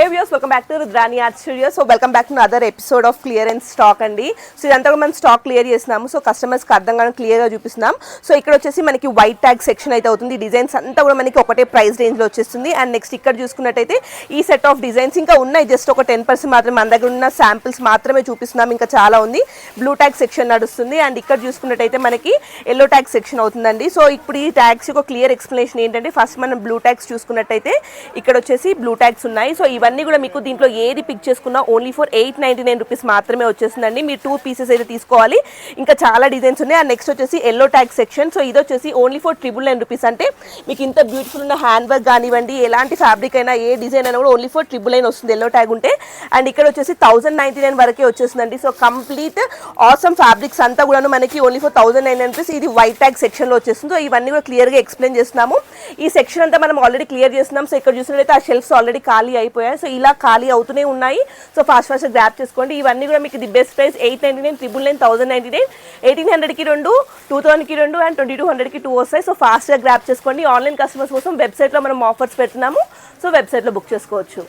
Hey viewers, welcome back to Rudrani Art Studio. So welcome back to another episode of clearance stock అండి. So ఇదంతా కూడా మనం stock clear చేస్తున్నాము. So customers కి అర్థం కావడం క్లియర్ గా చూపిస్తున్నాం. సో ఇక్కడ వచ్చేసి మనకి వైట్ ట్యాగ్ సెక్షన్ అయితే అవుతుంది. డిజైన్స్ అంతా కూడా మనకి ఒకటే ప్రైస్ రేంజ్ లో వచ్చేస్తుంది. అండ్ నెక్స్ట్ ఇక్కడ చూసుకున్నట్టయితే ఈ సెట్ ఆఫ్ డిజైన్స్ ఇంకా ఉన్నాయి, జస్ట్ ఒక 10% మాత్రమే మన దగ్గర ఉన్న శాంపిల్స్ మాత్రమే చూపిస్తున్నాం. ఇంకా చాలా ఉంది. బ్లూ ట్యాగ్ సెక్షన్ నడుస్తుంది. అండ్ ఇక్కడ చూసుకున్నట్టయితే మనకి ఎల్లో ట్యాగ్ సెక్షన్ అవుతుందండి. సో ఇప్పుడు ఈ ట్యాగ్స్ ఒక క్లియర్ ఎక్స్ప్లెనేషన్ ఏంటంటే, ఫస్ట్ మనం బ్లూ ట్యాగ్స్ చూసుకున్నట్టయితే ఇక్కడ వచ్చేసి బ్లూ ట్యాగ్స్ ఉన్నాయి. సో ఇవన్నీ కూడా మీకు దీంట్లో ఏది పిక్ చేసుకున్నా ఓన్లీ ఫర్ 899 రూపీస్ మాత్రమే వచ్చేస్తుందండి. మీరు 2 పీసెస్ అయితే తీసుకోవాలి. ఇంకా చాలా డిజైన్స్ ఉన్నాయి. అండ్ నెక్స్ట్ వచ్చేసి ఎల్లో ట్యాగ్ సెక్షన్. సో ఇది వచ్చేసి ఓన్లీ ఫర్ 999 రూపీస్. అంటే మీకు ఇంత బ్యూటిఫుల్ ఉన్న హ్యాండ్ వర్క్ కానివ్వండి, ఎలాంటి ఫ్యాబ్రిక్ అయినా, ఏ డిజైన్ అయినా కూడా ఓన్లీ ఫర్ 999 వస్తుంది ఎల్లో ట్యాగ్ ఉంటే. అండ్ ఇక్కడ వచ్చేసి 1099 వరకే వచ్చేస్తుందండి. సో కంప్లీట్ ఆసమ్ ఫ్యాబ్రిక్స్ అంతా కూడా మనకి ఓన్లీ ఫర్ 1099 రూపీస్. ఇది వైట్ ట్యాగ్ సెక్షన్లో వచ్చేస్తుంది. సో ఇవన్నీ కూడా క్లియర్గా ఎక్స్ప్లెయిన్ చేస్తున్నాము. ఈ సెక్షన్ అంతా మనం ఆల్రెడీ క్లియర్ చేస్తున్నాం. సో ఇక్కడ చూసినట్లయితే ఆ షెల్ఫ్స్ ఆల్రెడీ ఖాళీ అయిపోయాయి. సో ఇలా ఖాళీ అవుతూనే ఉన్నాయి. సో ఫాస్ట్ గ్రాప్ చేసుకోండి. ఇవన్నీ కూడా మీకు ది బెస్ట్ ప్రైస్ 899, 999, 1099, 1800కి 2, 2000కి 2 అండ్ 2200కి 2 వస్తాయి. సో ఫాస్ట్గా గ్రాప్ చేసుకోండి. ఆన్లైన్ కస్టమర్స్ కోసం వెబ్సైట్లో మనం ఆఫర్స్ పెడుతున్నాము. సో వెబ్సైట్లో బుక్ చేసుకోవచ్చు.